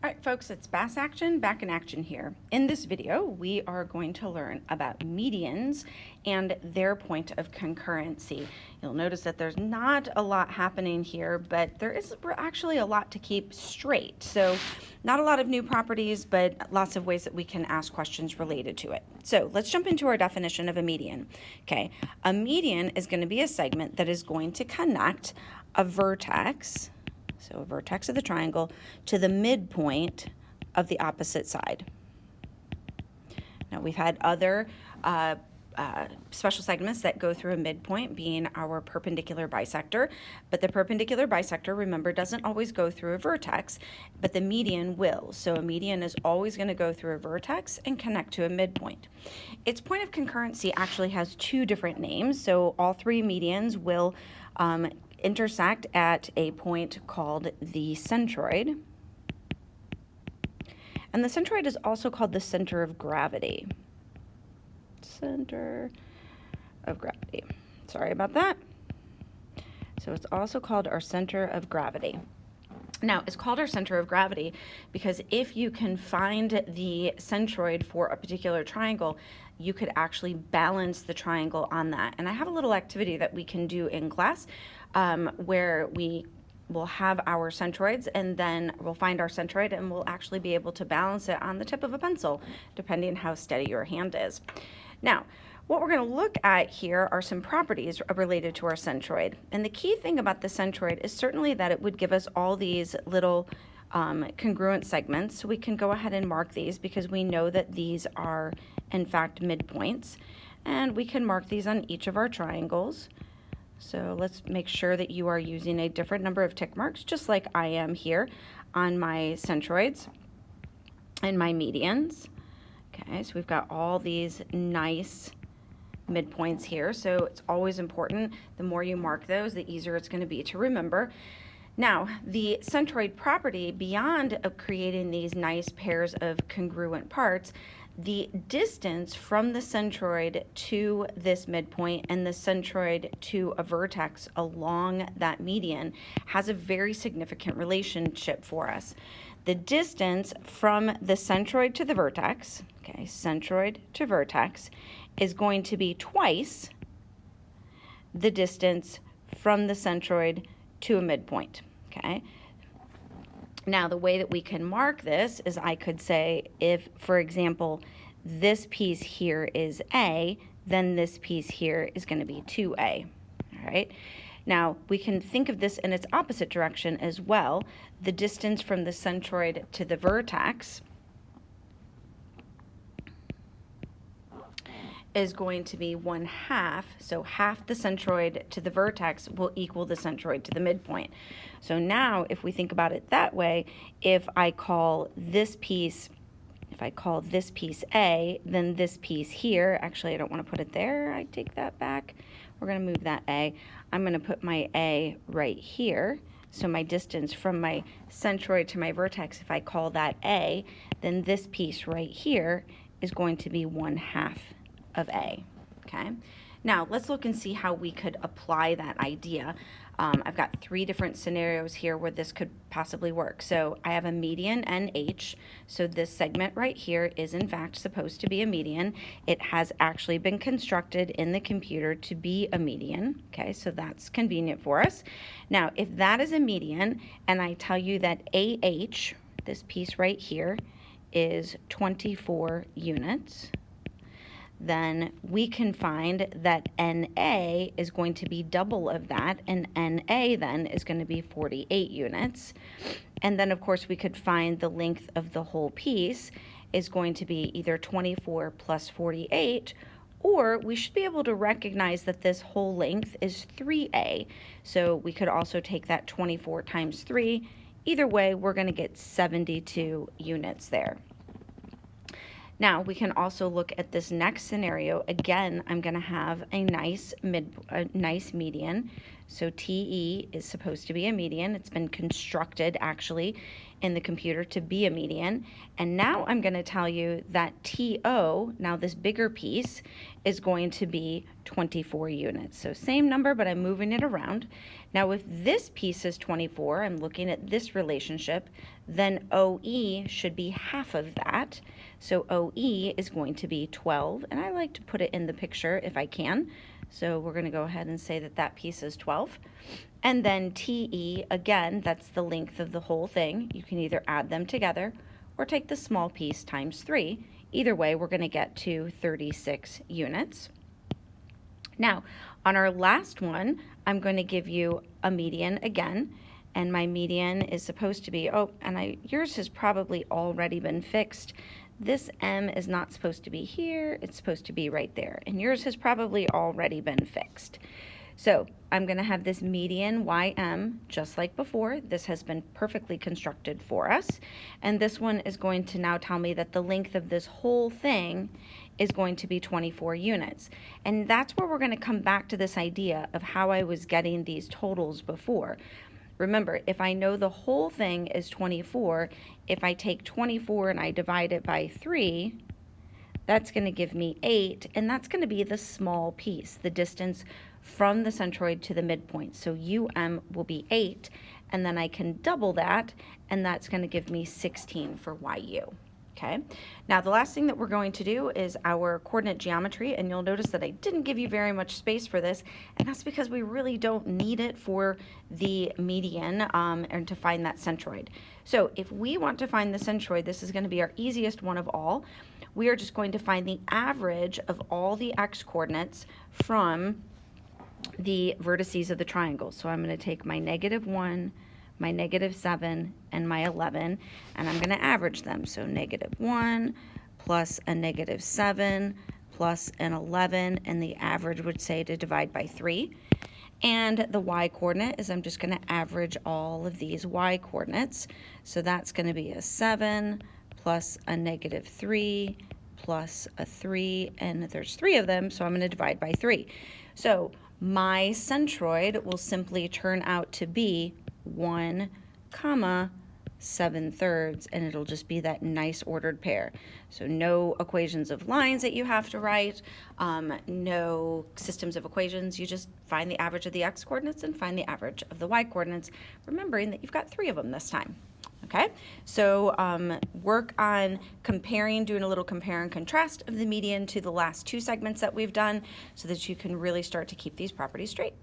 All right, folks, it's Bass Action, back in action here. In this video, we are going to learn about medians and their point of concurrency. You'll notice that there's not a lot happening here, but there is actually a lot to keep straight. So not a lot of new properties, but lots of ways that we can ask questions related to it. So let's jump into our definition of a median. Okay, a median is going to be a segment that is going to connect a vertex, so a vertex of the triangle, to the midpoint of the opposite side. Now we've had other special segments that go through a midpoint, being our perpendicular bisector, but the perpendicular bisector, remember, doesn't always go through a vertex, but the median will. So a median is always going to go through a vertex and connect to a midpoint. Its point of concurrency actually has two different names, so all three medians will intersect at a point called the centroid. And the centroid is also called the center of gravity. Center of gravity. Sorry about that. So it's also called our center of gravity. Now, it's called our center of gravity because if you can find the centroid for a particular triangle, you could actually balance the triangle on that. And I have a little activity that we can do in class where we will have our centroids, and then we'll find our centroid and we'll actually be able to balance it on the tip of a pencil, depending on how steady your hand is. Now, what we're going to look at here are some properties related to our centroid. And the key thing about the centroid is certainly that it would give us all these little congruent segments. So we can go ahead and mark these because we know that these are, in fact, midpoints. And we can mark these on each of our triangles. So let's make sure that you are using a different number of tick marks, just like I am here on my centroids and my medians. Okay, so we've got all these nice midpoints here, so it's always important. The more you mark those, the easier it's going to be to remember. Now, the centroid property, beyond creating these nice pairs of congruent parts, the distance from the centroid to this midpoint and the centroid to a vertex along that median has a very significant relationship for us. The distance from the centroid to the vertex, okay, centroid to vertex, is going to be twice the distance from the centroid to a midpoint, okay? Now, the way that we can mark this is I could say if, for example, this piece here is A, then this piece here is going to be 2A, all right? Now, we can think of this in its opposite direction as well. The distance from the centroid to the vertex is going to be 1/2, so half the centroid to the vertex will equal the centroid to the midpoint. So now, if we think about it that way, if I call this piece A, then this piece here, actually I don't want to put it there, I take that back. We're going to move that A. I'm going to put my A right here. So my distance from my centroid to my vertex, if I call that A, then this piece right here is going to be 1/2 of A, okay? Now, let's look and see how we could apply that idea. I've got 3 different scenarios here where this could possibly work. So I have a median NH, so this segment right here is in fact supposed to be a median. It has actually been constructed in the computer to be a median, okay, so that's convenient for us. Now, if that is a median, and I tell you that AH, this piece right here, is 24 units, then we can find that NA is going to be double of that, and NA then is going to be 48 units. And then, of course, we could find the length of the whole piece is going to be either 24 plus 48, or we should be able to recognize that this whole length is 3A. So we could also take that 24 times 3. Either way, we're going to get 72 units there. Now, we can also look at this next scenario. Again, I'm going to have a nice median, So TE is supposed to be a median. It's been constructed actually in the computer to be a median. And now I'm going to tell you that TO, now this bigger piece, is going to be 24 units. So same number, but I'm moving it around. Now if this piece is 24, I'm looking at this relationship, then OE should be half of that. So OE is going to be 12, and I like to put it in the picture if I can. So we're going to go ahead and say that that piece is 12. And then TE, again, that's the length of the whole thing. You can either add them together or take the small piece times 3. Either way, we're going to get to 36 units. Now, on our last one, I'm going to give you a median again. And my median is supposed to be, yours has probably already been fixed. This M is not supposed to be here, it's supposed to be right there. And yours has probably already been fixed. So I'm going to have this median YM just like before. This has been perfectly constructed for us. And this one is going to now tell me that the length of this whole thing is going to be 24 units. And that's where we're going to come back to this idea of how I was getting these totals before. Remember, if I know the whole thing is 24, if I take 24 and I divide it by 3, that's going to give me 8, and that's going to be the small piece, the distance from the centroid to the midpoint. So UM will be 8, and then I can double that, and that's going to give me 16 for YU. Okay, now the last thing that we're going to do is our coordinate geometry, and you'll notice that I didn't give you very much space for this, and that's because we really don't need it for the median and to find that centroid. So if we want to find the centroid, this is going to be our easiest one of all. We are just going to find the average of all the x coordinates from the vertices of the triangle. So I'm going to take my -1, my -7, and my 11, and I'm going to average them. So -1 plus a -7 plus an 11, and the average would say to divide by 3. And the y coordinate is I'm just going to average all of these y coordinates. So that's going to be a 7 plus a -3 plus a 3, and there's 3 of them, so I'm going to divide by 3. So my centroid will simply turn out to be 1, 7/3, and it'll just be that nice ordered pair. So no equations of lines that you have to write, no systems of equations. You just find the average of the x coordinates and find the average of the y coordinates, remembering that you've got 3 of them this time. Okay, so work on comparing, doing a little compare and contrast of the median to the last 2 segments that we've done so that you can really start to keep these properties straight.